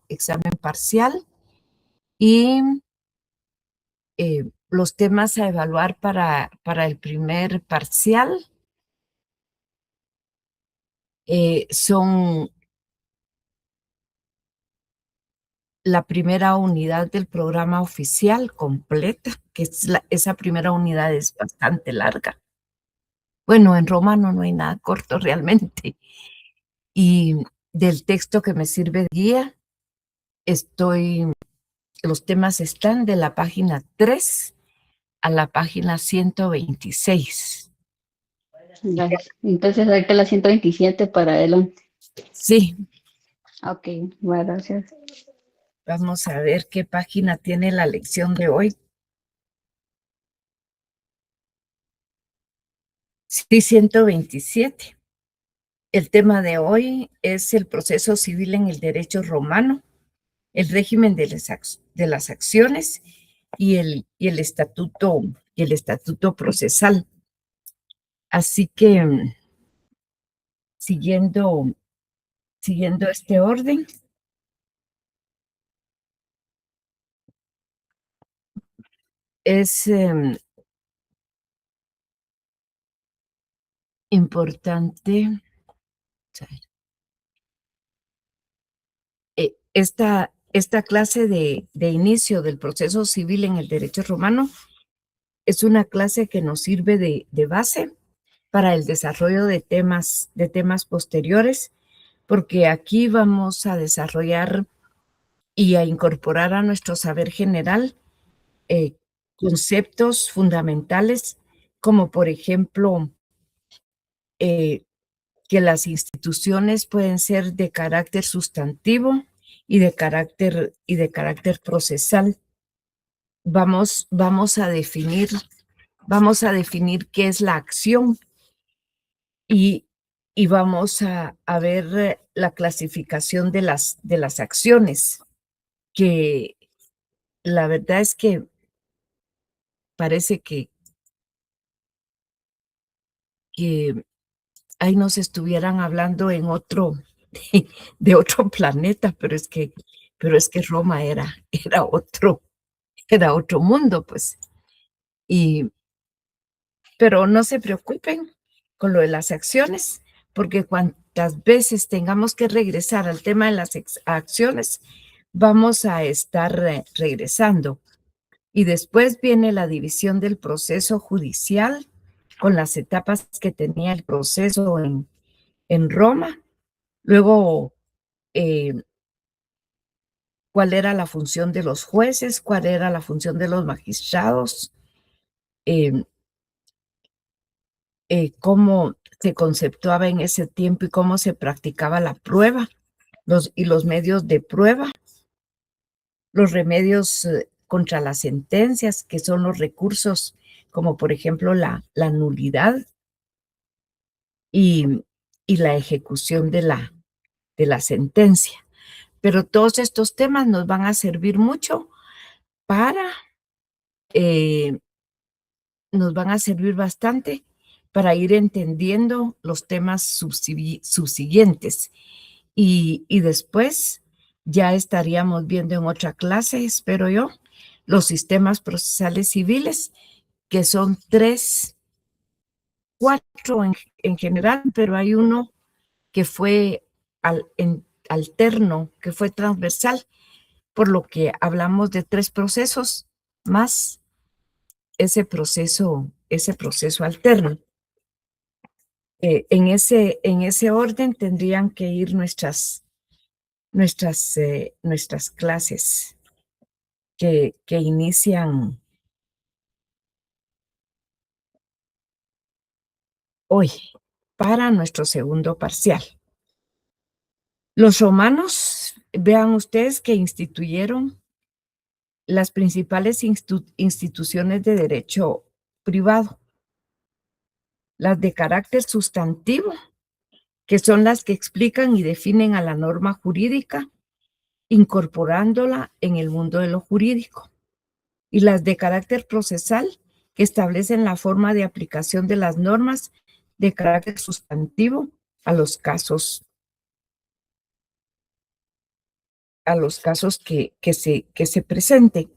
examen parcial y los temas a evaluar para el primer parcial son la primera unidad del programa oficial completa, que es esa primera unidad es bastante larga. Bueno, en romano no hay nada corto realmente. Y del texto que me sirve de guía, los temas están de la página 3 a la página 126. Entonces, ahorita la 127 para adelante. Sí. Ok, bueno, gracias. Vamos a ver qué página tiene la lección de hoy. Sí, 127. El tema de hoy es el proceso civil en el derecho romano, el régimen de las acciones y el estatuto procesal. Así que, siguiendo este orden, es importante esta clase de inicio del proceso civil en el derecho romano. Es una clase que nos sirve de base para el desarrollo de temas posteriores, porque aquí vamos a desarrollar y a incorporar a nuestro saber general conceptos fundamentales, como por ejemplo, que las instituciones pueden ser de carácter sustantivo y de carácter procesal. Vamos a definir qué es la acción y vamos a ver la clasificación de las acciones, que la verdad es que parece que ahí nos estuvieran hablando en de otro planeta, pero es que Roma era otro mundo, pues. Pero no se preocupen con lo de las acciones, porque cuantas veces tengamos que regresar al tema de las acciones, vamos a estar regresando. Y después viene la división del proceso judicial con las etapas que tenía el proceso en Roma. Luego, cuál era la función de los jueces, cuál era la función de los magistrados, cómo se conceptuaba en ese tiempo y cómo se practicaba la prueba, los medios de prueba, los remedios contra las sentencias, que son los recursos, como por ejemplo la nulidad y la ejecución de la sentencia. Pero todos estos temas nos van a servir mucho nos van a servir bastante para ir entendiendo los temas subsiguientes. Y después ya estaríamos viendo en otra clase, espero yo, los sistemas procesales civiles, que son 4 en general, pero hay uno que fue alterno, que fue transversal, por lo que hablamos de 3 procesos más ese proceso alterno. En ese orden tendrían que ir nuestras clases que inician hoy para nuestro segundo parcial. Los romanos, vean ustedes que instituyeron las principales instituciones de derecho privado, las de carácter sustantivo, que son las que explican y definen a la norma jurídica, incorporándola en el mundo de lo jurídico, y las de carácter procesal, que establecen la forma de aplicación de las normas de carácter sustantivo a los casos a los casos que se presenten.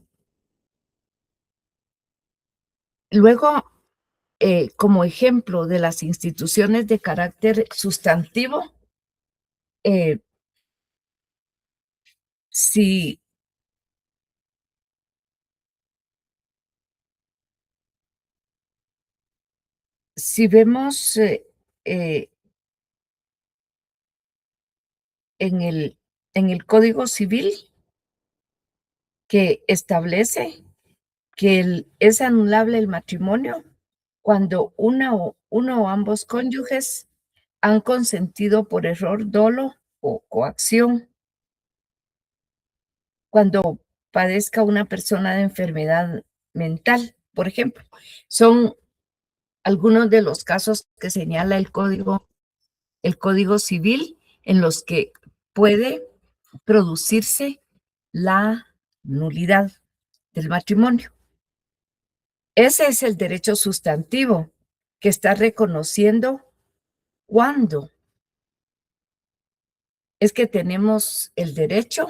Luego, como ejemplo de las instituciones de carácter sustantivo, si, si vemos en el Código Civil que establece que es anulable el matrimonio cuando uno o ambos cónyuges han consentido por error, dolo o coacción, cuando padezca una persona de enfermedad mental, por ejemplo. Son algunos de los casos que señala el Código Civil en los que puede producirse la nulidad del matrimonio. Ese es el derecho sustantivo que está reconociendo cuándo es que tenemos el derecho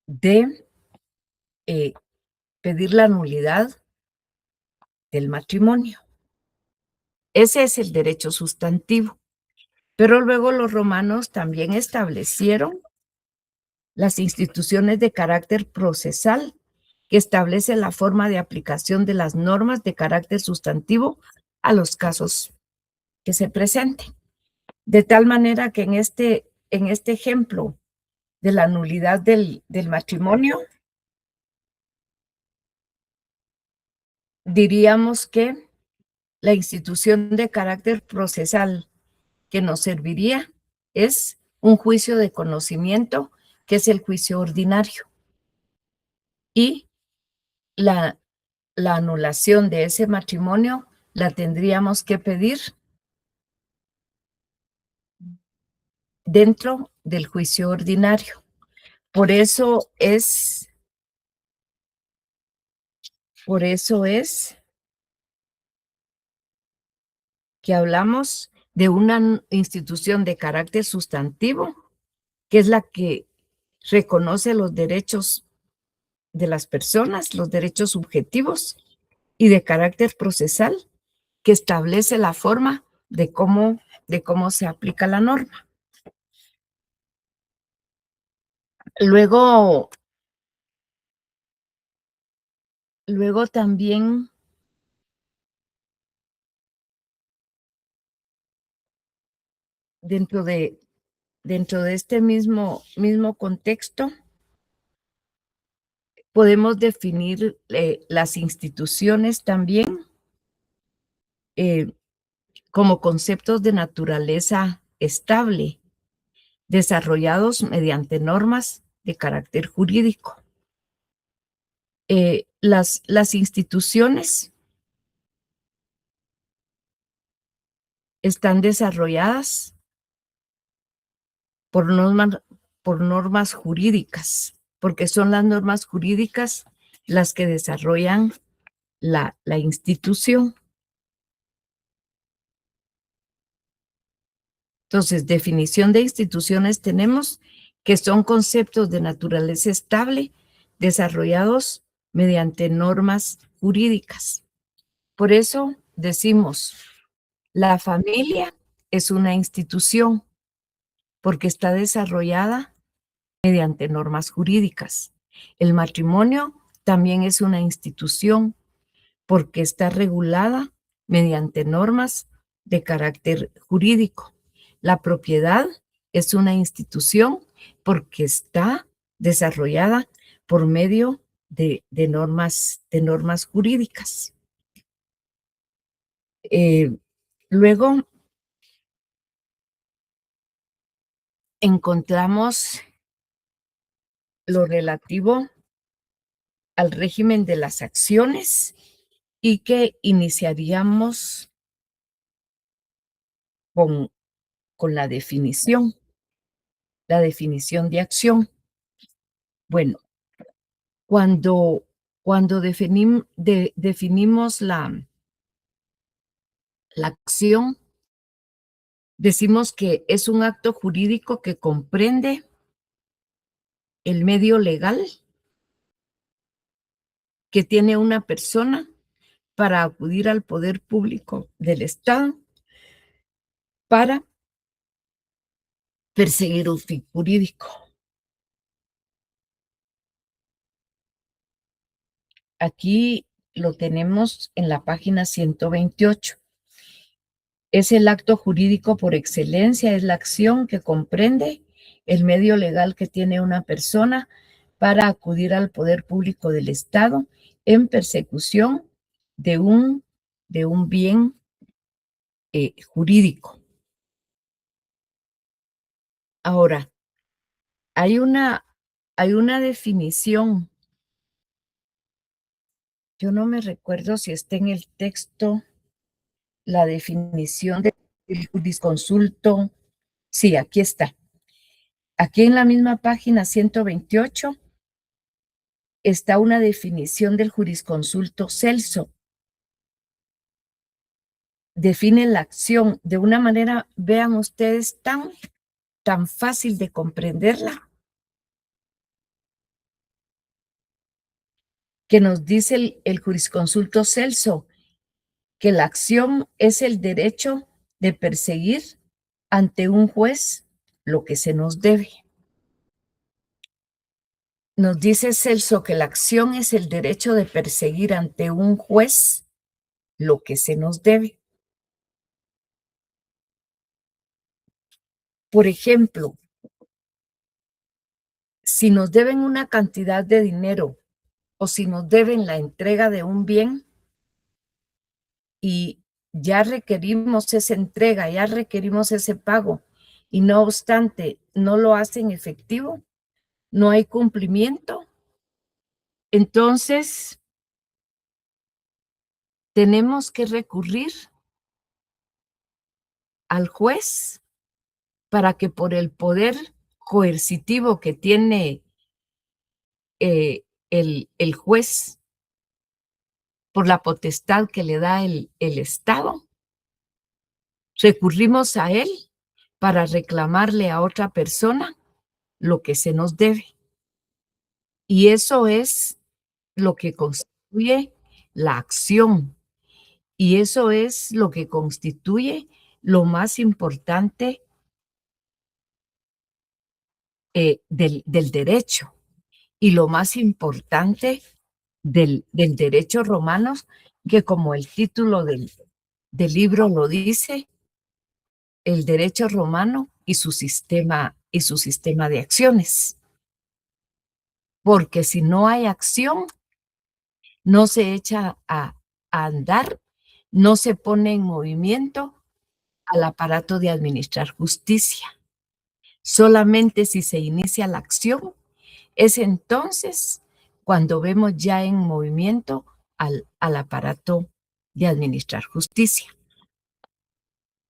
de pedir la nulidad del matrimonio. Ese es el derecho sustantivo. Pero luego los romanos también establecieron las instituciones de carácter procesal que establecen la forma de aplicación de las normas de carácter sustantivo a los casos que se presenten. De tal manera que en este ejemplo de la nulidad del matrimonio, diríamos que la institución de carácter procesal que nos serviría es un juicio de conocimiento, que es el juicio ordinario, y la anulación de ese matrimonio la tendríamos que pedir dentro del juicio ordinario. Por eso es que hablamos de una institución de carácter sustantivo, que es la que reconoce los derechos de las personas, los derechos subjetivos, y de carácter procesal, que establece la forma de cómo se aplica la norma. Luego también dentro de este mismo contexto, podemos definir las instituciones también como conceptos de naturaleza estable, desarrollados mediante normas de carácter jurídico. Las instituciones están desarrolladas por normas jurídicas, porque son las normas jurídicas las que desarrollan la institución. Entonces, definición de instituciones tenemos que son conceptos de naturaleza estable desarrollados mediante normas jurídicas. Por eso decimos, la familia es una institución porque está desarrollada mediante normas jurídicas. El matrimonio también es una institución porque está regulada mediante normas de carácter jurídico. La propiedad es una institución porque está desarrollada por medio de normas jurídicas. Luego encontramos lo relativo al régimen de las acciones y que iniciaríamos con la definición de acción. Bueno, cuando definimos la acción, decimos que es un acto jurídico que comprende el medio legal que tiene una persona para acudir al poder público del Estado para perseguir un fin jurídico. Aquí lo tenemos en la página 128. Es el acto jurídico por excelencia, es la acción que comprende el medio legal que tiene una persona para acudir al poder público del Estado en persecución de un bien jurídico. Ahora, hay una definición. Yo no me recuerdo si está en el texto la definición del jurisconsulto. Sí, aquí está. Aquí en la misma página 128 está una definición del jurisconsulto Celso. Define la acción de una manera, vean ustedes, tan fácil de comprenderla, que nos dice el jurisconsulto Celso que la acción es el derecho de perseguir ante un juez lo que se nos debe. Nos dice Celso que la acción es el derecho de perseguir ante un juez lo que se nos debe. Por ejemplo, si nos deben una cantidad de dinero o si nos deben la entrega de un bien y ya requerimos esa entrega, ya requerimos ese pago y no obstante no lo hacen efectivo, no hay cumplimiento, entonces tenemos que recurrir al juez para que por el poder coercitivo que tiene el juez, por la potestad que le da el Estado, recurrimos a él para reclamarle a otra persona lo que se nos debe. Y eso es lo que constituye la acción. Y eso es lo que constituye lo más importante del derecho y lo más importante del derecho romano, que como el título del libro lo dice, el derecho romano y su sistema de acciones. Porque si no hay acción, no se echa a andar, no se pone en movimiento al aparato de administrar justicia. Solamente si se inicia la acción, es entonces cuando vemos ya en movimiento al aparato de administrar justicia.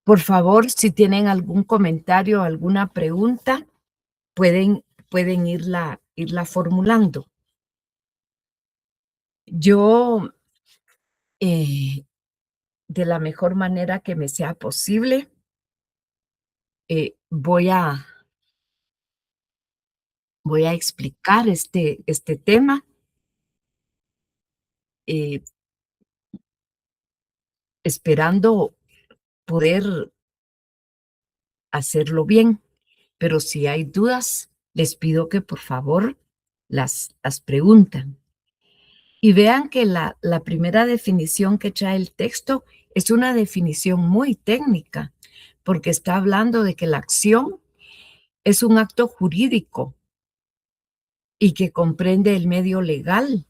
Por favor, si tienen algún comentario, alguna pregunta, pueden irla formulando. Yo, de la mejor manera que me sea posible, voy a explicar este tema, esperando poder hacerlo bien. Pero si hay dudas, les pido que por favor las pregunten. Y vean que la primera definición que trae el texto es una definición muy técnica, porque está hablando de que la acción es un acto jurídico y que comprende el medio legal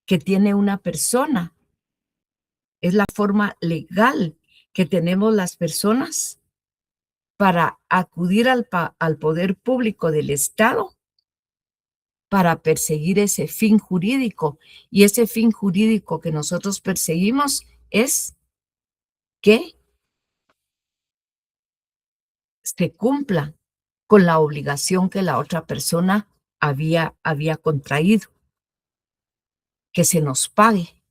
que tiene una persona. Es la forma legal que tenemos las personas para acudir al poder público del Estado para perseguir ese fin jurídico. Y ese fin jurídico que nosotros perseguimos es que se cumpla con la obligación que la otra persona había contraído, que se nos pague,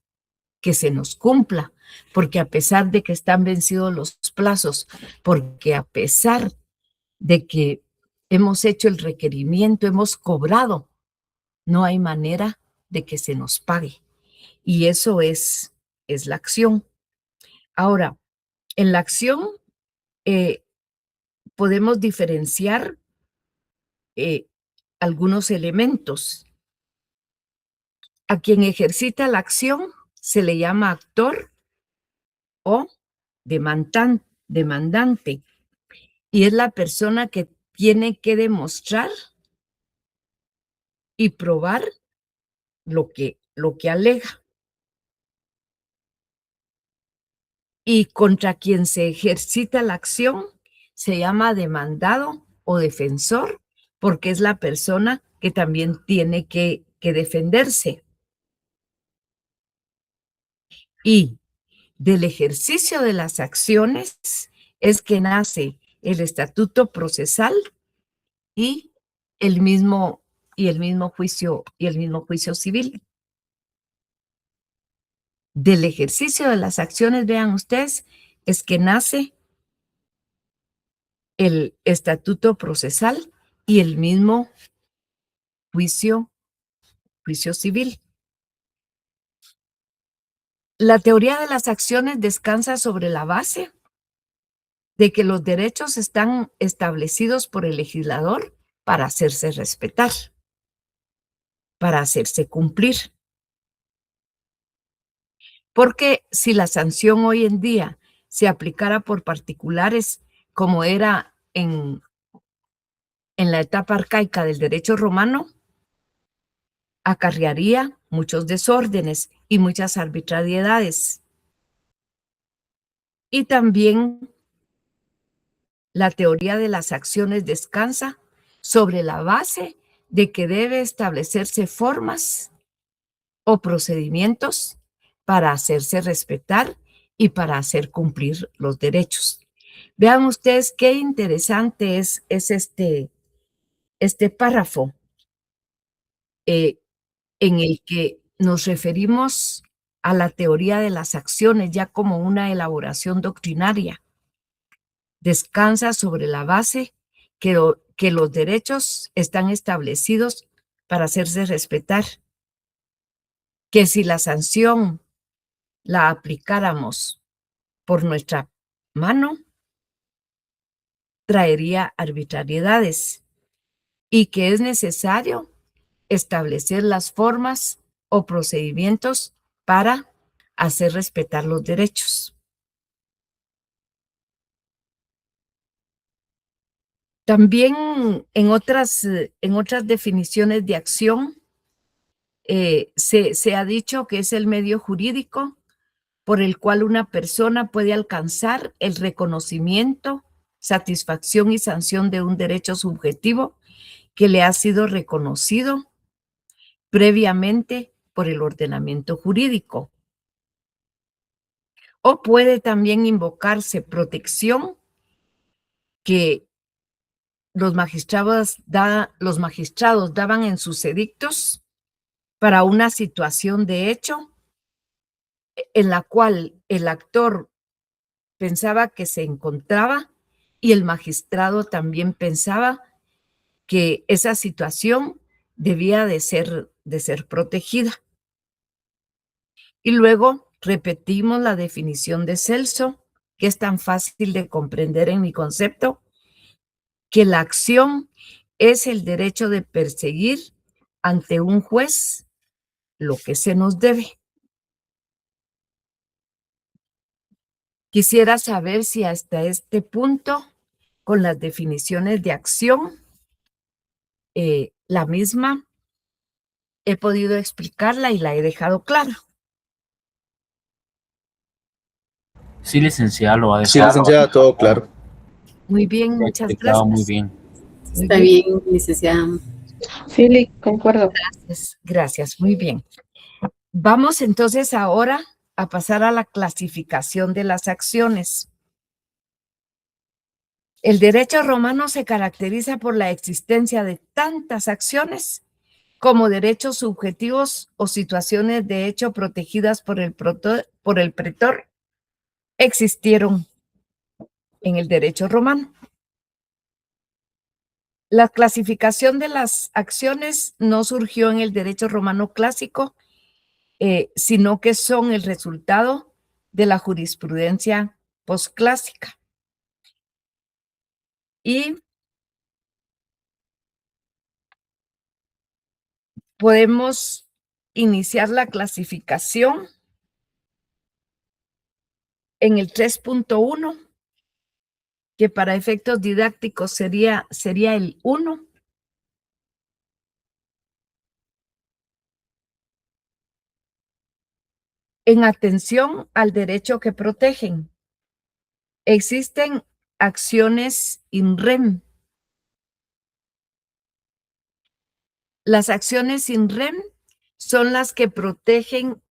que se nos cumpla, porque a pesar de que están vencidos los plazos, porque a pesar de que hemos hecho el requerimiento, hemos cobrado, no hay manera de que se nos pague. Y eso es la acción. Ahora, en la acción podemos diferenciar algunos elementos. A quien ejercita la acción se le llama actor o demandante, y es la persona que tiene que demostrar y probar lo que alega. Y contra quien se ejercita la acción se llama demandado o defensor, porque es la persona que también tiene que defenderse. Y del ejercicio de las acciones es que nace el estatuto procesal y el mismo juicio civil. Del ejercicio de las acciones, vean ustedes, es que nace el estatuto procesal y el mismo juicio civil. La teoría de las acciones descansa sobre la base de que los derechos están establecidos por el legislador para hacerse respetar, para hacerse cumplir. Porque si la sanción hoy en día se aplicara por particulares, como era en la etapa arcaica del derecho romano, acarrearía muchos desórdenes y muchas arbitrariedades. Y también la teoría de las acciones descansa sobre la base de que debe establecerse formas o procedimientos para hacerse respetar y para hacer cumplir los derechos. Vean ustedes qué interesante es este párrafo en el que nos referimos a la teoría de las acciones ya como una elaboración doctrinaria. Descansa sobre la base que los derechos están establecidos para hacerse respetar, que si la sanción la aplicáramos por nuestra mano, traería arbitrariedades y que es necesario establecer las formas o procedimientos para hacer respetar los derechos. También en otras definiciones de acción se ha dicho que es el medio jurídico por el cual una persona puede alcanzar el reconocimiento, satisfacción y sanción de un derecho subjetivo que le ha sido reconocido previamente por el ordenamiento jurídico. O puede también invocarse protección que los magistrados daban en sus edictos para una situación de hecho en la cual el actor pensaba que se encontraba y el magistrado también pensaba que esa situación debía de ser protegida. Y luego repetimos la definición de Celso, que es tan fácil de comprender en mi concepto, que la acción es el derecho de perseguir ante un juez lo que se nos debe. Quisiera saber si hasta este punto, con las definiciones de acción, la misma he podido explicarla y la he dejado clara. Sí, licenciada, lo ha dejado. Sí, licenciada, todo claro. Muy bien, muchas gracias. Muy bien. Está bien, licenciada. Sí, concuerdo. Gracias, muy bien. Vamos entonces ahora a pasar a la clasificación de las acciones. El derecho romano se caracteriza por la existencia de tantas acciones como derechos subjetivos o situaciones de hecho protegidas por el pretor existieron en el derecho romano. La clasificación de las acciones no surgió en el derecho romano clásico, sino que son el resultado de la jurisprudencia posclásica. Y podemos iniciar la clasificación en el 3.1, que para efectos didácticos sería el 1. En atención al derecho que protegen, existen acciones in rem. Las acciones in rem son las que protegen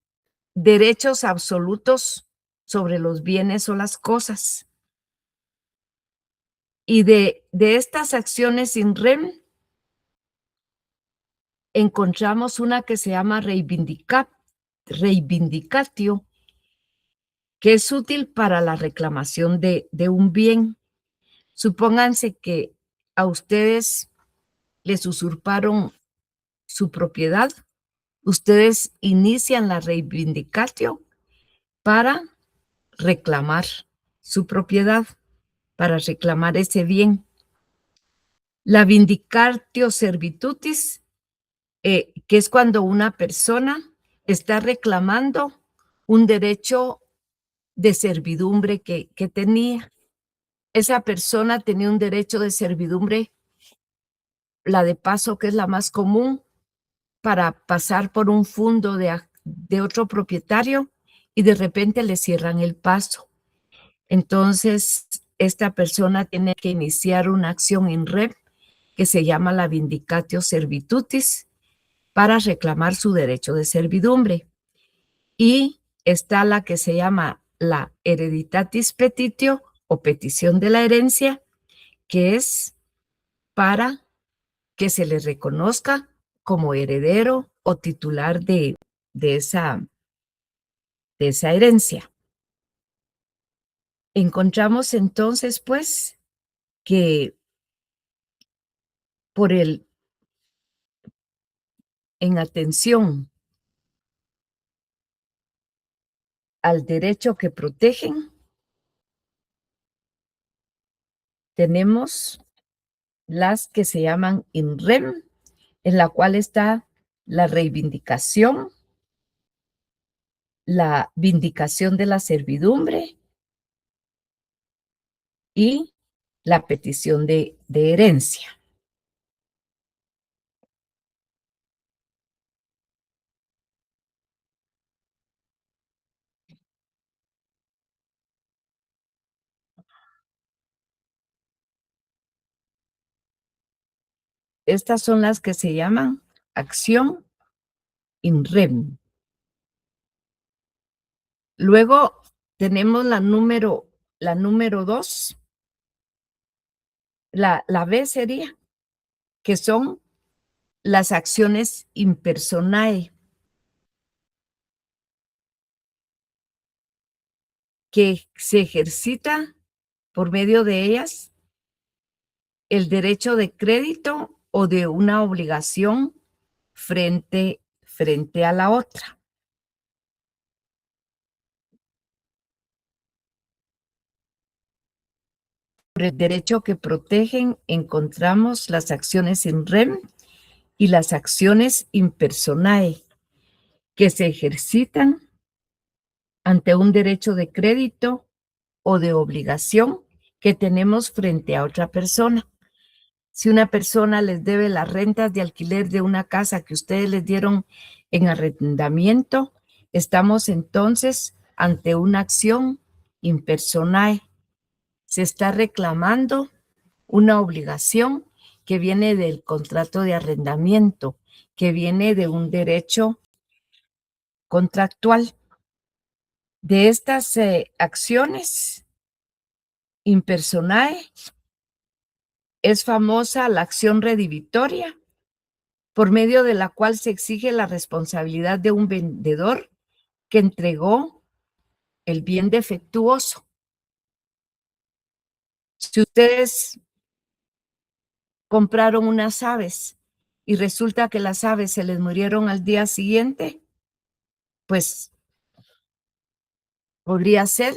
derechos absolutos sobre los bienes o las cosas. Y de estas acciones in rem, encontramos una que se llama reivindicatio, que es útil para la reclamación de un bien. Supónganse que a ustedes les usurparon su propiedad. Ustedes inician la reivindicatio para reclamar su propiedad, para reclamar ese bien. La vindicatio servitutis, que es cuando una persona está reclamando un derecho de servidumbre que tenía. Esa persona tenía un derecho de servidumbre, la de paso, que es la más común, para pasar por un fundo de otro propietario, y de repente le cierran el paso. Entonces, esta persona tiene que iniciar una acción in rem que se llama la vindicatio servitutis para reclamar su derecho de servidumbre. Y está la que se llama la hereditatis petitio o petición de la herencia, que es para que se le reconozca como heredero o titular de esa herencia. Encontramos entonces, pues, que en atención al derecho que protegen, tenemos las que se llaman in rem, en la cual está la reivindicación, la vindicación de la servidumbre y la petición de herencia. Estas son las que se llaman acción in rem. Luego tenemos la número 2, la B sería, que son las acciones in personae, que se ejercita por medio de ellas el derecho de crédito o de una obligación frente a la otra. Por el derecho que protegen encontramos las acciones in rem y las acciones in personae, que se ejercitan ante un derecho de crédito o de obligación que tenemos frente a otra persona. Si una persona les debe las rentas de alquiler de una casa que ustedes les dieron en arrendamiento, estamos entonces ante una acción in personae. Se está reclamando una obligación que viene del contrato de arrendamiento, que viene de un derecho contractual. De estas acciones in personae es famosa la acción redivitoria, por medio de la cual se exige la responsabilidad de un vendedor que entregó el bien defectuoso. Si ustedes compraron unas aves y resulta que las aves se les murieron al día siguiente, pues podría ser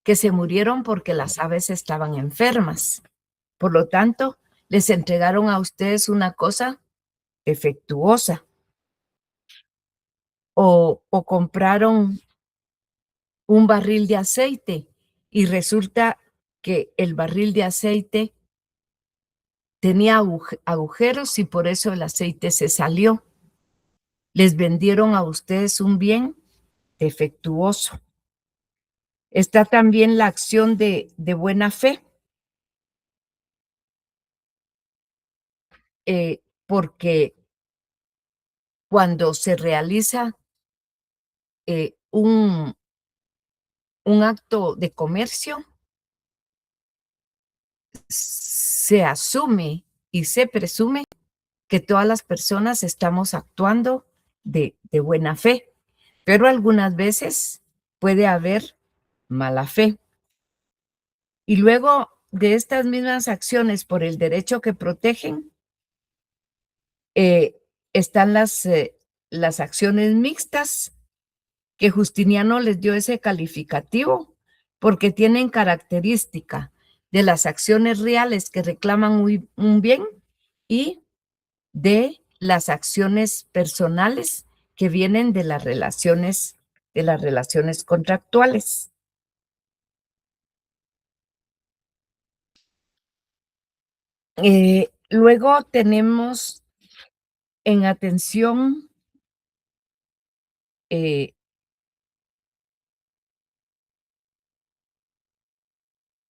que se murieron porque las aves estaban enfermas. Por lo tanto, les entregaron a ustedes una cosa defectuosa. O compraron un barril de aceite y resulta que el barril de aceite tenía agujeros y por eso el aceite se salió. Les vendieron a ustedes un bien defectuoso. Está también la acción de buena fe, porque cuando se realiza un acto de comercio, se asume y se presume que todas las personas estamos actuando de buena fe, pero algunas veces puede haber mala fe. Y luego de estas mismas acciones por el derecho que protegen, están las acciones mixtas, que Justiniano les dio ese calificativo porque tienen característica de las acciones reales que reclaman un bien y de las acciones personales que vienen de las relaciones contractuales. Luego tenemos en atención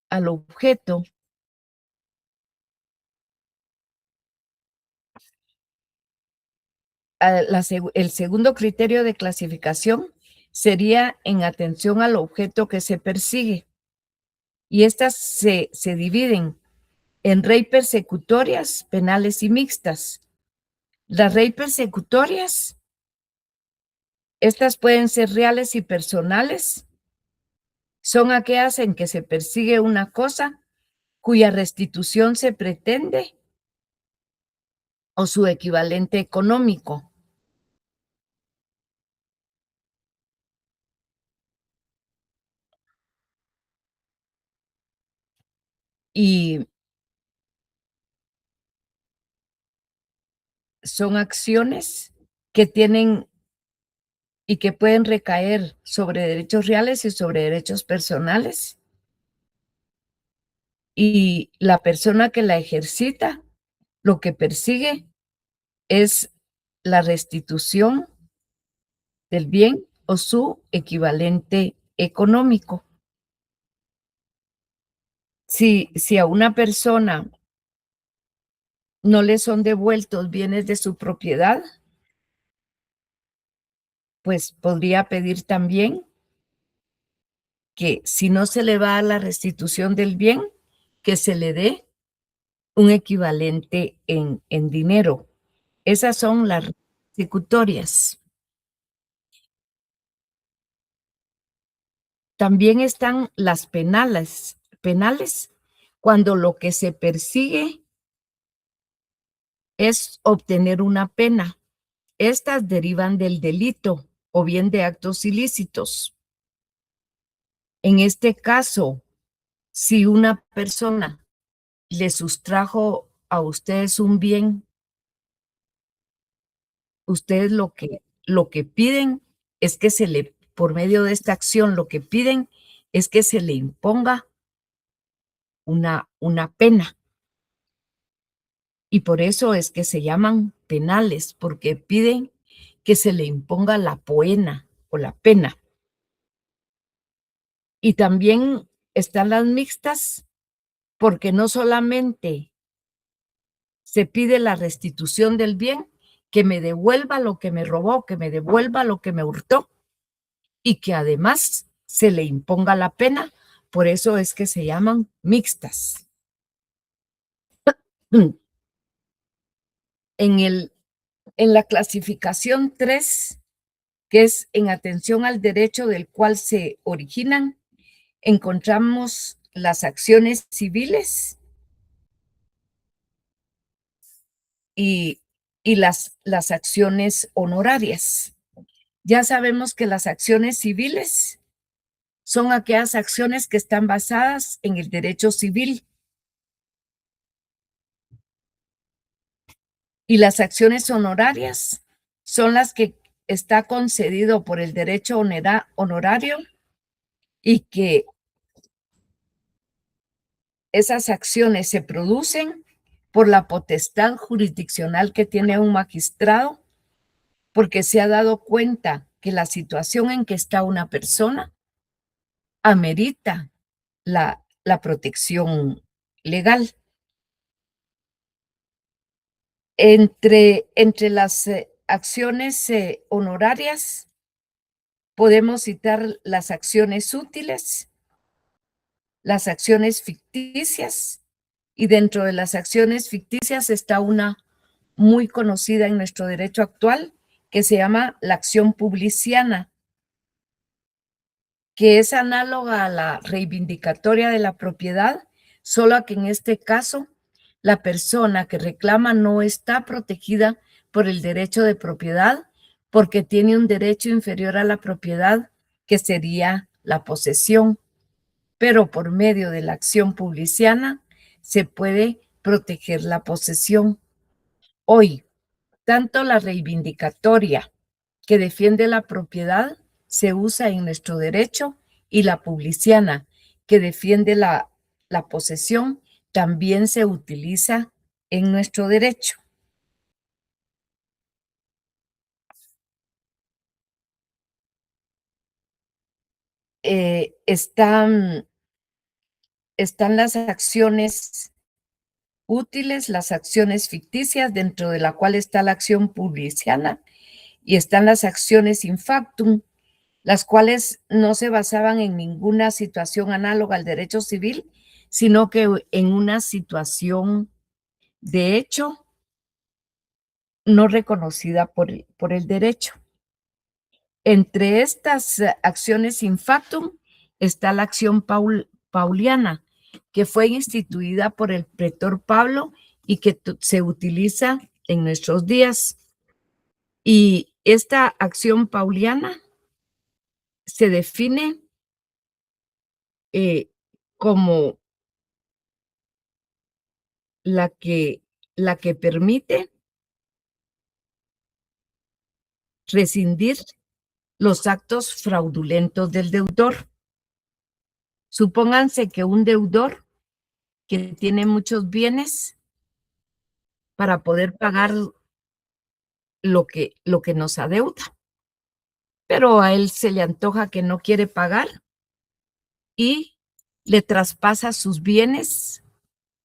al objeto, el segundo criterio de clasificación sería en atención al objeto que se persigue. Y estas se dividen en rey persecutorias, penales y mixtas. Las rey persecutorias, estas pueden ser reales y personales. Son aquellas en que se persigue una cosa cuya restitución se pretende o su equivalente económico. Y son acciones que tienen y que pueden recaer sobre derechos reales y sobre derechos personales. Y la persona que la ejercita, lo que persigue es la restitución del bien o su equivalente económico. Si a una persona no le son devueltos bienes de su propiedad, pues podría pedir también que si no se le va a la restitución del bien, que se le dé un equivalente en dinero. Esas son las ejecutorias. También están las penales, cuando lo que se persigue es obtener una pena. Estas derivan del delito o bien de actos ilícitos. En este caso, si una persona le sustrajo a ustedes un bien, ustedes lo que piden es que por medio de esta acción, lo que piden es que se le imponga una pena. Y por eso es que se llaman penales, porque piden que se le imponga la pena o la pena. Y también están las mixtas, porque no solamente se pide la restitución del bien, que me devuelva lo que me robó, que me devuelva lo que me hurtó, y que además se le imponga la pena. Por eso es que se llaman mixtas. En la clasificación 3, que es en atención al derecho del cual se originan, encontramos las acciones civiles y las acciones honorarias. Ya sabemos que las acciones civiles son aquellas acciones que están basadas en el derecho civil. Y las acciones honorarias son las que está concedido por el derecho honorario y que esas acciones se producen por la potestad jurisdiccional que tiene un magistrado, porque se ha dado cuenta que la situación en que está una persona amerita la protección legal. Entre las acciones honorarias podemos citar las acciones útiles, las acciones ficticias, y dentro de las acciones ficticias está una muy conocida en nuestro derecho actual que se llama la acción publiciana, que es análoga a la reivindicatoria de la propiedad, solo que en este caso la persona que reclama no está protegida por el derecho de propiedad porque tiene un derecho inferior a la propiedad, que sería la posesión. Pero por medio de la acción publiciana se puede proteger la posesión. Hoy, tanto la reivindicatoria que defiende la propiedad se usa en nuestro derecho y la publiciana que defiende la posesión también se utiliza en nuestro derecho. Están las acciones útiles, las acciones ficticias, dentro de la cual está la acción publiciana, y están las acciones in factum, las cuales no se basaban en ninguna situación análoga al derecho civil, sino que en una situación de hecho no reconocida por el derecho. Entre estas acciones in factum está la acción pauliana, que fue instituida por el pretor Pablo y que se utiliza en nuestros días. Y esta acción pauliana se define como la que permite rescindir los actos fraudulentos del deudor. Supónganse que un deudor que tiene muchos bienes para poder pagar lo que nos adeuda, pero a él se le antoja que no quiere pagar y le traspasa sus bienes,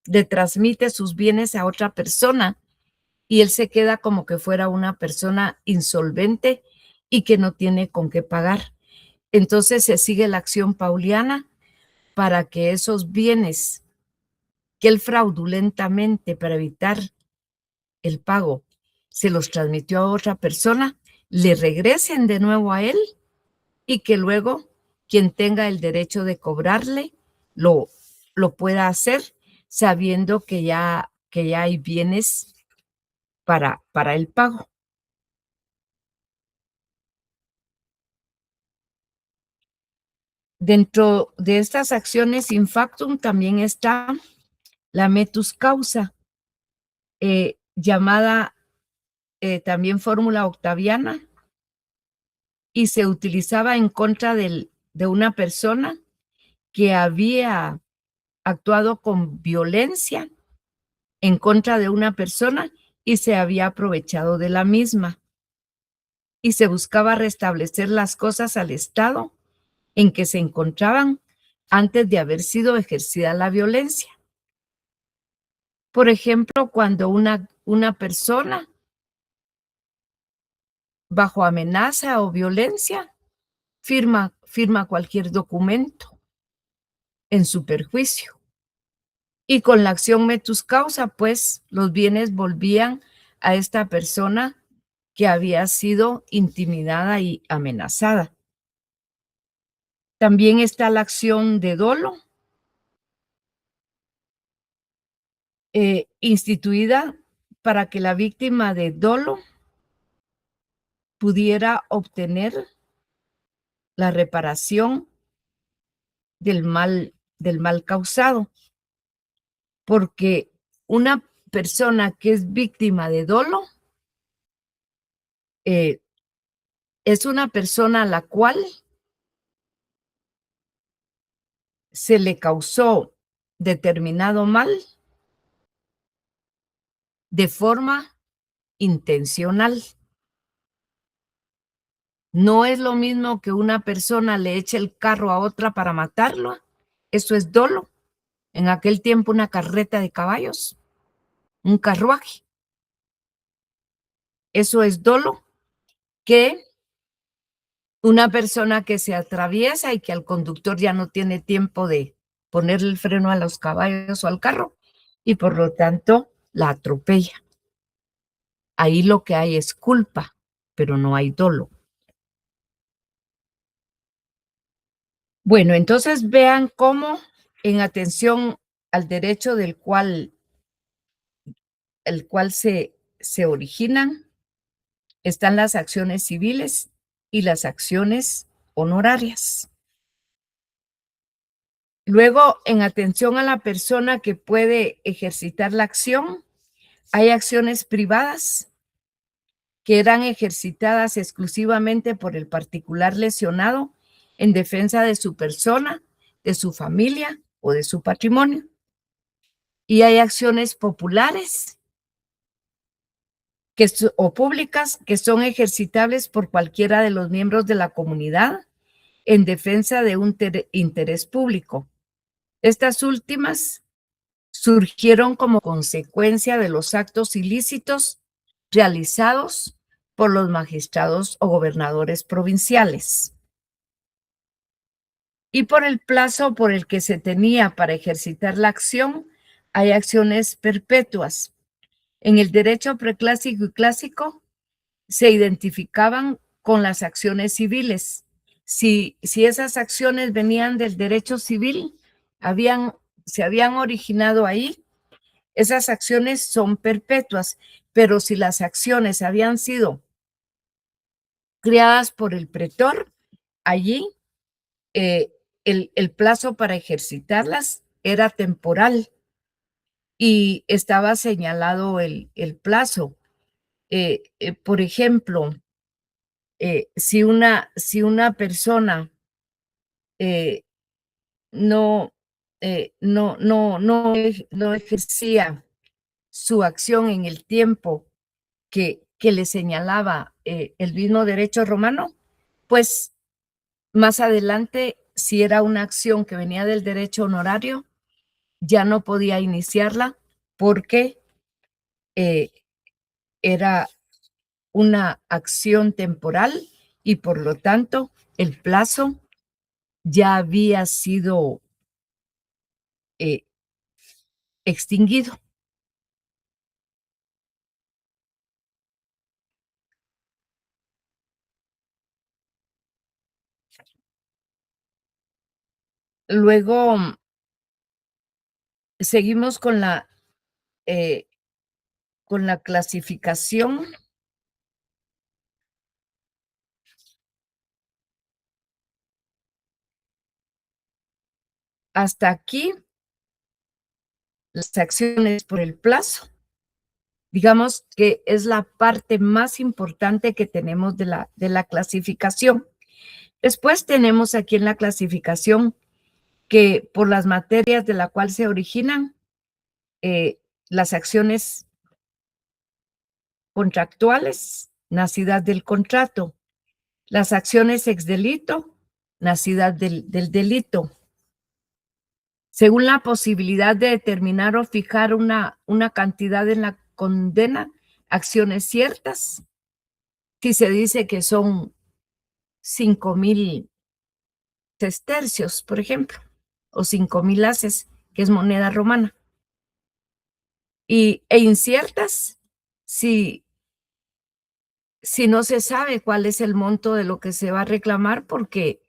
le transmite sus bienes a otra persona y él se queda como que fuera una persona insolvente y que no tiene con qué pagar. Entonces se sigue la acción pauliana para que esos bienes que él fraudulentamente, para evitar el pago, se los transmitió a otra persona, le regresen de nuevo a él y que luego quien tenga el derecho de cobrarle lo pueda hacer sabiendo que ya hay bienes para el pago. Dentro de estas acciones in factum también está la metus causa, llamada también fórmula octaviana, y se utilizaba en contra de una persona que había actuado con violencia en contra de una persona y se había aprovechado de la misma. Y se buscaba restablecer las cosas al estado en que se encontraban antes de haber sido ejercida la violencia. Por ejemplo, cuando una persona bajo amenaza o violencia firma cualquier documento en su perjuicio. Y con la acción metus causa, pues los bienes volvían a esta persona que había sido intimidada y amenazada. También está la acción de dolo, instituida para que la víctima de dolo pudiera obtener la reparación del mal causado, porque una persona que es víctima de dolo es una persona a la cual se le causó determinado mal de forma intencional. No es lo mismo que una persona le eche el carro a otra para matarlo. Eso es dolo. En aquel tiempo una carreta de caballos, un carruaje. Eso es dolo, que una persona que se atraviesa y que al conductor ya no tiene tiempo de ponerle el freno a los caballos o al carro y por lo tanto la atropella. Ahí lo que hay es culpa, pero no hay dolo. Bueno, entonces vean cómo en atención al derecho del cual se originan están las acciones civiles y las acciones honorarias. Luego, en atención a la persona que puede ejercitar la acción, hay acciones privadas que eran ejercitadas exclusivamente por el particular lesionado en defensa de su persona, de su familia o de su patrimonio. Y hay acciones populares o públicas que son ejercitables por cualquiera de los miembros de la comunidad en defensa de un interés público. Estas últimas surgieron como consecuencia de los actos ilícitos realizados por los magistrados o gobernadores provinciales. Y por el plazo por el que se tenía para ejercitar la acción, hay acciones perpetuas. En el derecho preclásico y clásico se identificaban con las acciones civiles. Si esas acciones venían del derecho civil, se habían originado ahí, esas acciones son perpetuas, pero si las acciones habían sido creadas por el pretor, allí el plazo para ejercitarlas era temporal y estaba señalado el plazo. Por ejemplo, si una persona no ejercía su acción en el tiempo que le señalaba el mismo derecho romano, pues más adelante, si era una acción que venía del derecho honorario, ya no podía iniciarla porque era una acción temporal y por lo tanto el plazo ya había sido extinguido. Luego seguimos con la clasificación. Hasta aquí, las acciones por el plazo. Digamos que es la parte más importante que tenemos de la clasificación. Después tenemos aquí en la clasificación que por las materias de la cual se originan las acciones contractuales, nacidas del contrato, las acciones ex delito, nacidas del delito. Según la posibilidad de determinar o fijar una cantidad en la condena, acciones ciertas, si se dice que son 5,000 sestercios, por ejemplo, o 5,000 haces, que es moneda romana. E inciertas, si no se sabe cuál es el monto de lo que se va a reclamar porque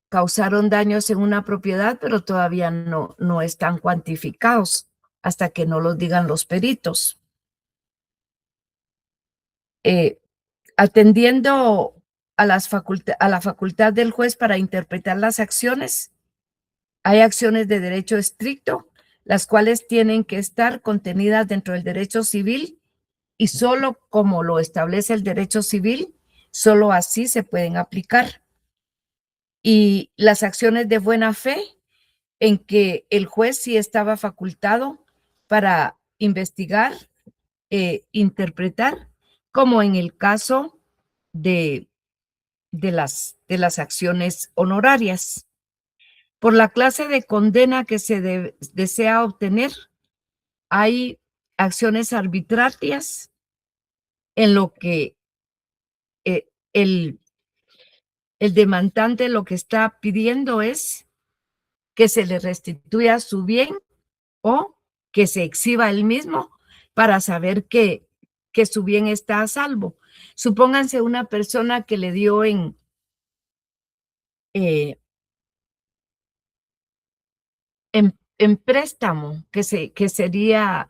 causaron daños en una propiedad, pero todavía no están cuantificados. hasta que no los digan los peritos. Atendiendo a la facultad del juez para interpretar las acciones, hay acciones de derecho estricto, las cuales tienen que estar contenidas dentro del derecho civil y solo como lo establece el derecho civil, solo así se pueden aplicar. Y las acciones de buena fe, en que el juez sí estaba facultado para investigar, interpretar, como en el caso de las acciones honorarias. Por la clase de condena que se desea obtener, hay acciones arbitrarias en lo que el demandante lo que está pidiendo es que se le restituya su bien o que se exhiba él mismo para saber que su bien está a salvo. Supónganse una persona que le dio en préstamo, que sería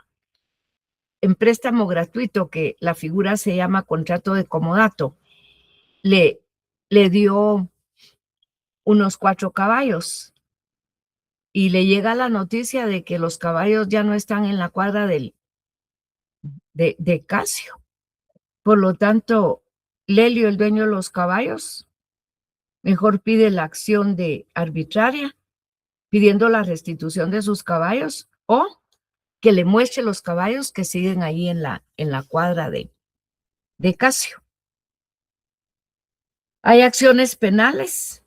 en préstamo gratuito, que la figura se llama contrato de comodato, le dio unos 4 caballos y le llega la noticia de que los caballos ya no están en la cuadra de Casio. Por lo tanto, Lelio, el dueño de los caballos, mejor pide la acción de arbitraria, pidiendo la restitución de sus caballos o que le muestre los caballos que siguen ahí en la cuadra de Casio. Hay acciones penales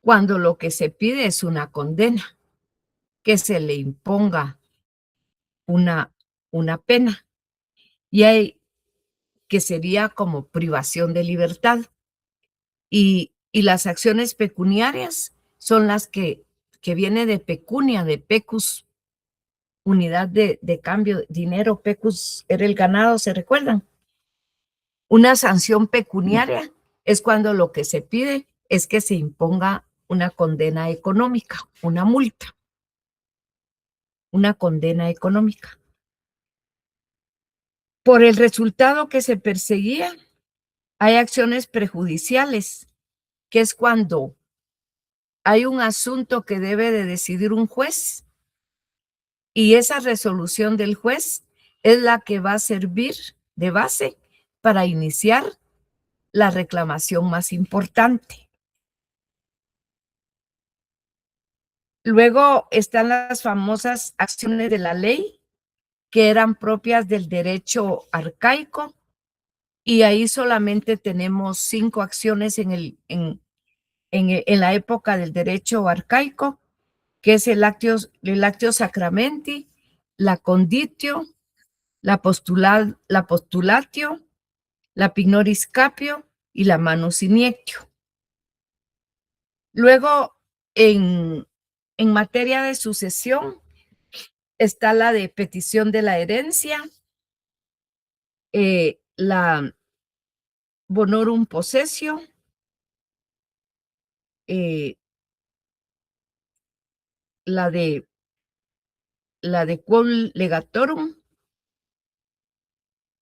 cuando lo que se pide es una condena, que se le imponga una pena, y hay que sería como privación de libertad. Y las acciones pecuniarias son las que viene de pecunia, de pecus, unidad de cambio, dinero, pecus era el ganado, ¿se recuerdan? Una sanción pecuniaria es cuando lo que se pide es que se imponga una condena económica, una multa, una condena económica. Por el resultado que se perseguía, hay acciones prejudiciales, que es cuando hay un asunto que debe de decidir un juez y esa resolución del juez es la que va a servir de base para iniciar la reclamación más importante. Luego están las famosas acciones de la ley, que eran propias del derecho arcaico, y ahí solamente tenemos 5 acciones en la época del derecho arcaico, que es el actio sacramenti, la conditio, la postulatio, la pignoris capio y la manus iniectio. Luego, en materia de sucesión, está la de petición de la herencia, la bonorum possessio, la de quorum legatorum,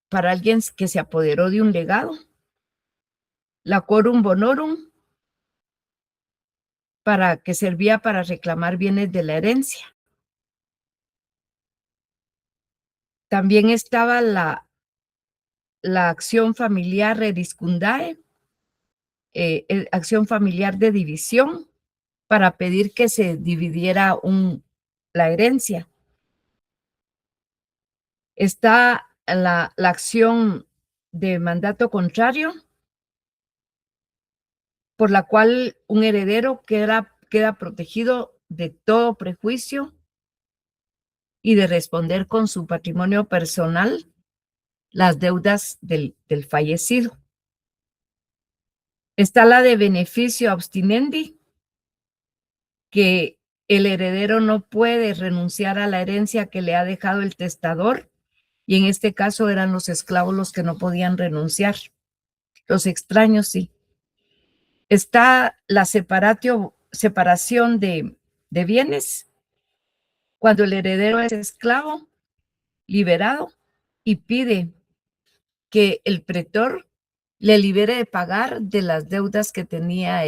para alguien que se apoderó de un legado, la quorum bonorum, que servía para reclamar bienes de la herencia. También estaba la acción familiar rediscundae, acción familiar de división, para pedir que se dividiera la herencia. Está la acción de mandato contrario, por la cual un heredero queda protegido de todo prejuicio y de responder con su patrimonio personal las deudas del fallecido. Está la de beneficio abstinendi, que el heredero no puede renunciar a la herencia que le ha dejado el testador, y en este caso eran los esclavos los que no podían renunciar. Los extraños sí. Está la separación de bienes, cuando el heredero es esclavo liberado y pide que el pretor le libere de pagar de las deudas que tenía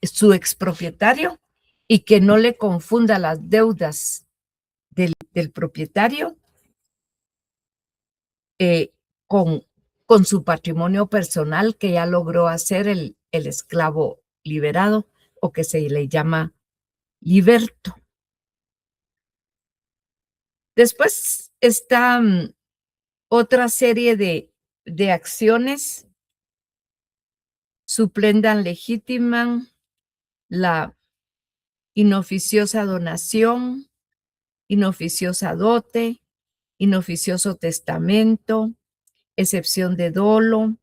su expropietario y que no le confunda las deudas del propietario con su patrimonio personal que ya logró hacer el esclavo liberado, o que se le llama liberto. Después está otra serie de acciones: supplendan legitimam, la inoficiosa donación, inoficiosa dote, inoficioso testamento, excepción de dolo,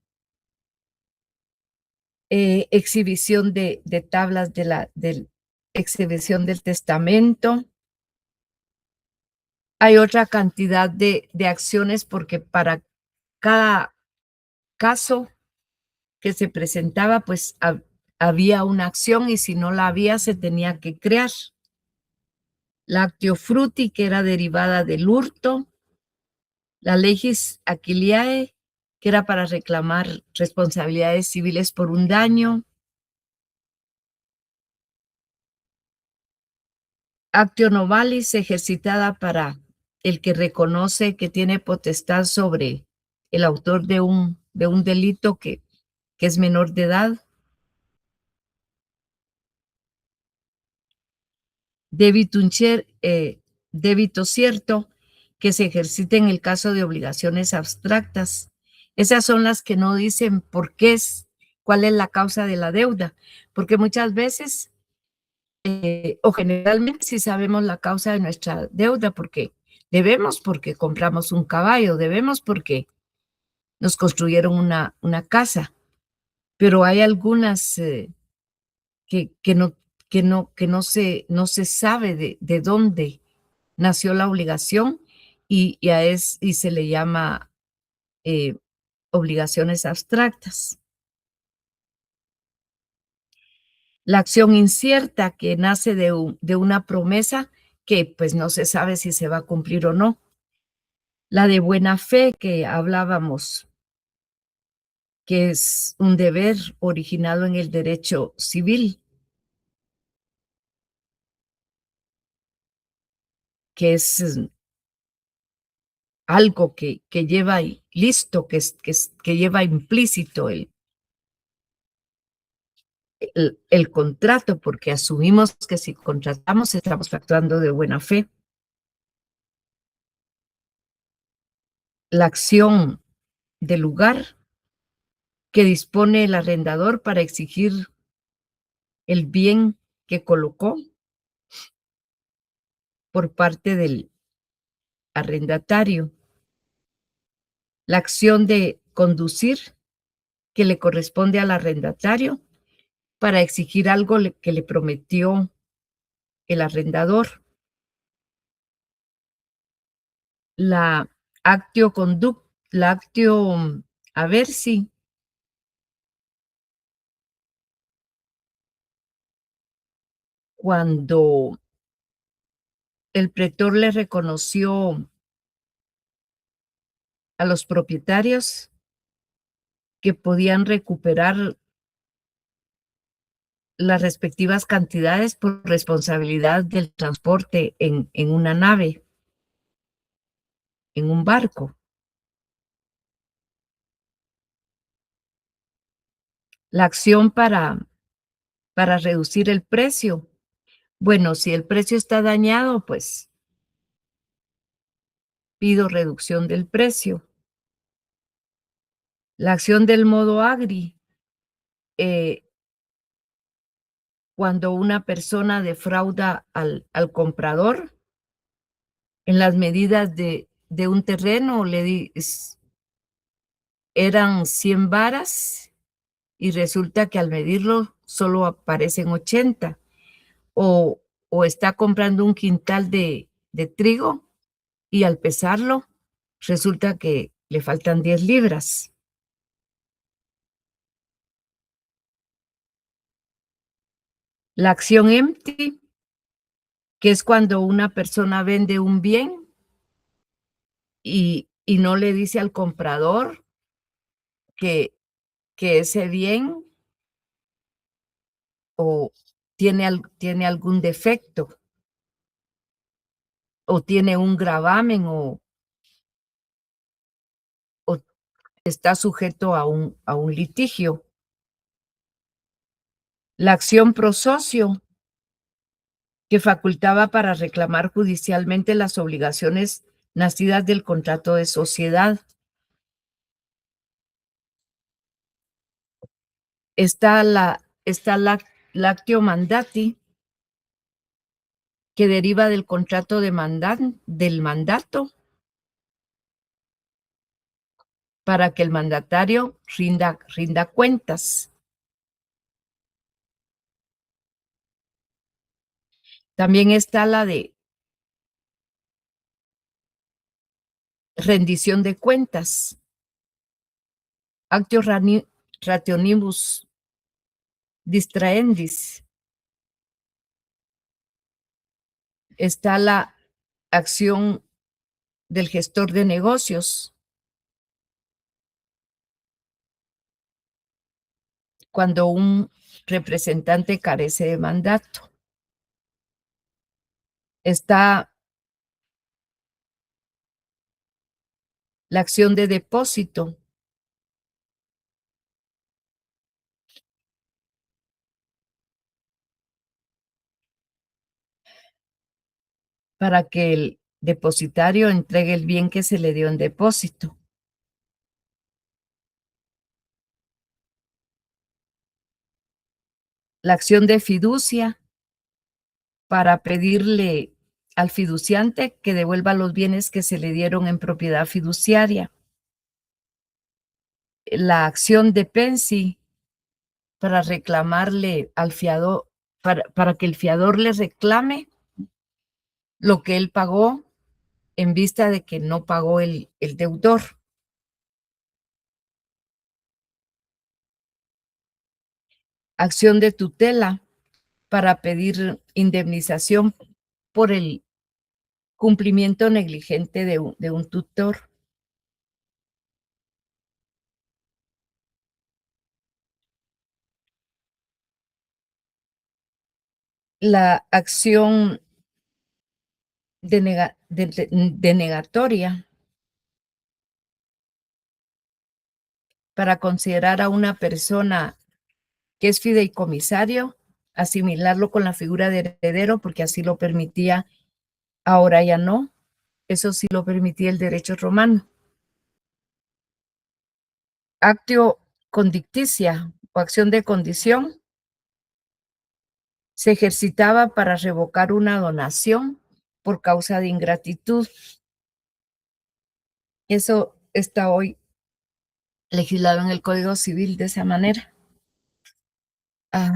exhibición de tablas de exhibición del testamento. Hay otra cantidad de acciones, porque para cada caso que se presentaba, pues había una acción, y si no la había, se tenía que crear. La actio fruti, que era derivada del hurto. La legis aquiliae, que era para reclamar responsabilidades civiles por un daño. Actio novalis, ejercitada para el que reconoce que tiene potestad sobre el autor de un delito que es menor de edad. Débito cierto, que se ejercita en el caso de obligaciones abstractas. Esas son las que no dicen por qué cuál es la causa de la deuda, porque muchas veces, o generalmente, sí sabemos la causa de nuestra deuda, porque debemos porque compramos un caballo, debemos porque nos construyeron una casa, pero hay algunas que no se sabe de dónde nació la obligación, y se le llama obligaciones abstractas. La acción incierta, que nace de una promesa que pues no se sabe si se va a cumplir o no. La de buena fe, que hablábamos, que es un deber originado en el derecho civil, que es algo que lleva listo, que lleva implícito el contrato, porque asumimos que si contratamos estamos actuando de buena fe. La acción del lugar, que dispone el arrendador para exigir el bien que colocó por parte del arrendatario. La acción de conducir, que le corresponde al arrendatario para exigir algo que le prometió el arrendador. La actio aversi, cuando el pretor le reconoció a los propietarios que podían recuperar las respectivas cantidades por responsabilidad del transporte en una nave, en un barco. La acción para reducir el precio. Bueno, si el precio está dañado, pues pido reducción del precio. La acción del modo agri, cuando una persona defrauda al comprador en las medidas de un terreno, eran 100 varas y resulta que al medirlo solo aparecen 80, o está comprando un quintal de trigo y al pesarlo resulta que le faltan 10 libras. La acción empty, que es cuando una persona vende un bien y no le dice al comprador que ese bien o tiene algún defecto o tiene un gravamen o está sujeto a un litigio. La acción pro socio, que facultaba para reclamar judicialmente las obligaciones nacidas del contrato de sociedad. Está la lactio mandati, que deriva del contrato del mandato, para que el mandatario rinda cuentas. También está la de rendición de cuentas, actio rationibus distraendis. Está la acción del gestor de negocios, cuando un representante carece de mandato. Está la acción de depósito, para que el depositario entregue el bien que se le dio en depósito. La acción de fiducia, para pedirle al fiduciante que devuelva los bienes que se le dieron en propiedad fiduciaria. La acción de pensi, para reclamarle al fiador, para que el fiador le reclame lo que él pagó en vista de que no pagó el deudor. Acción de tutela, para pedir indemnización por el cumplimiento negligente de un tutor. La acción denegatoria, para considerar a una persona que es fideicomisario, asimilarlo con la figura de heredero, porque así lo permitía, ahora ya no. Eso sí lo permitía el derecho romano. Actio condicticia o acción de condición, se ejercitaba para revocar una donación por causa de ingratitud. Eso está hoy legislado en el Código Civil de esa manera.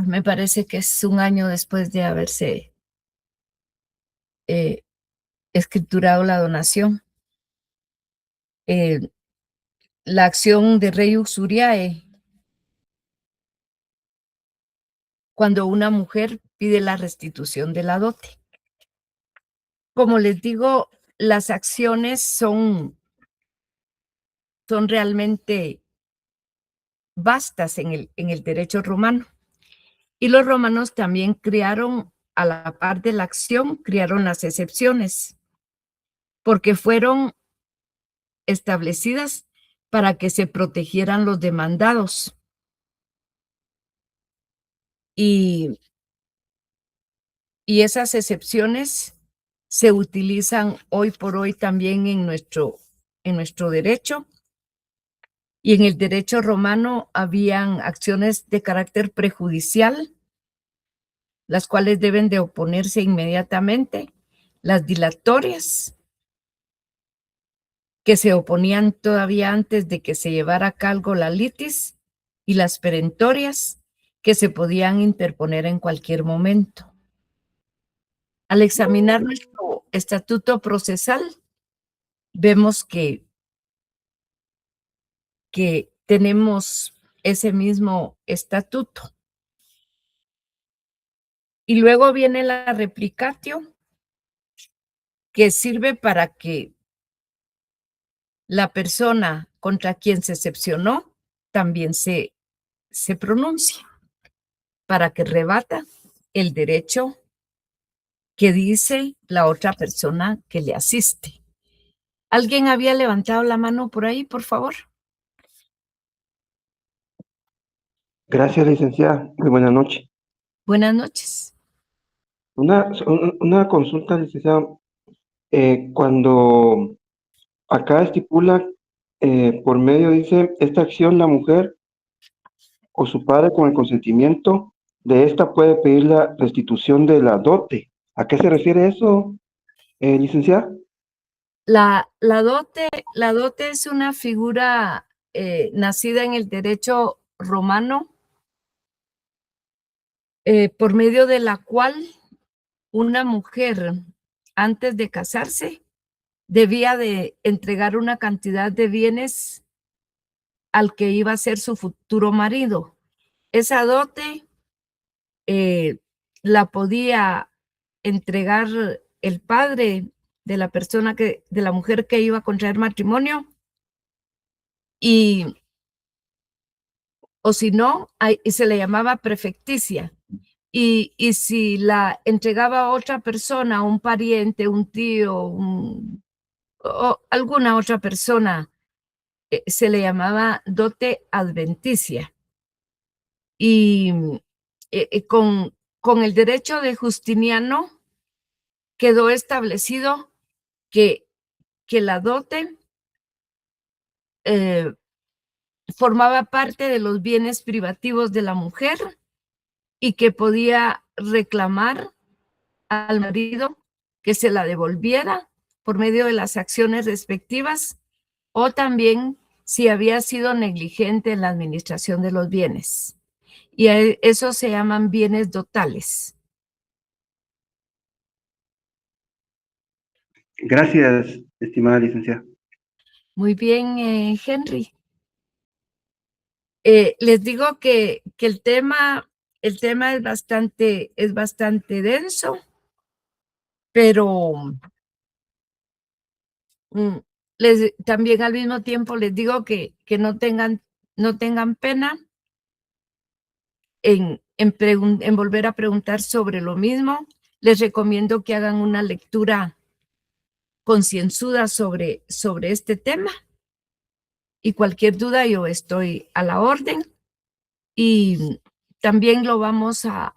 Me parece que es un año después de haberse escriturado la donación. La acción de rei uxuriae, cuando una mujer pide la restitución de la dote. Como les digo, las acciones son realmente vastas en el derecho romano. Y los romanos también crearon, a la par de la acción, crearon las excepciones, porque fueron establecidas para que se protegieran los demandados. Y esas excepciones se utilizan hoy por hoy también en nuestro derecho. Y en el derecho romano habían acciones de carácter prejudicial, las cuales deben de oponerse inmediatamente. Las dilatorias, que se oponían todavía antes de que se llevara a cabo la litis, y las perentorias, que se podían interponer en cualquier momento. Al examinar nuestro estatuto procesal, vemos que tenemos ese mismo estatuto. Y luego viene la replicatio, que sirve para que la persona contra quien se excepcionó también se pronuncie, para que rebata el derecho que dice la otra persona que le asiste. ¿Alguien había levantado la mano por ahí, por favor? Gracias, licenciada. Muy buenas noches. Buenas noches. Una consulta, licenciada. Cuando acá estipula, por medio dice, esta acción la mujer o su padre con el consentimiento de esta puede pedir la restitución de la dote. ¿A qué se refiere eso, licenciada? La dote es una figura nacida en el derecho romano, por medio de la cual una mujer, antes de casarse, debía de entregar una cantidad de bienes al que iba a ser su futuro marido. Esa dote la podía entregar el padre de la persona de la mujer que iba a contraer matrimonio, o si no, se le llamaba prefecticia. Y si la entregaba a otra persona, un pariente, un tío, o alguna otra persona, se le llamaba dote adventicia. Y con el derecho de Justiniano quedó establecido que la dote formaba parte de los bienes privativos de la mujer y que podía reclamar al marido que se la devolviera por medio de las acciones respectivas, o también si había sido negligente en la administración de los bienes. Y eso se llaman bienes dotales. Gracias, estimada licenciada. Muy bien, Henry. Les digo que el tema es bastante denso, pero también al mismo tiempo les digo que no tengan pena en volver a preguntar sobre lo mismo. Les recomiendo que hagan una lectura concienzuda sobre este tema, y cualquier duda yo estoy a la orden, y también lo vamos a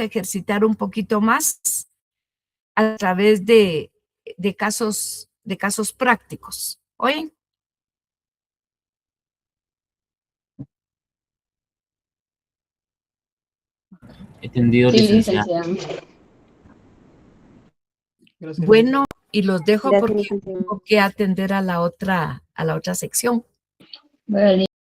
ejercitar un poquito más a través de casos prácticos. ¿Oyen? Entendido, Sí, licenciada. licenciada. Bueno, y los dejo Gracias, porque licenciada. tengo que atender a la otra sección. Bueno,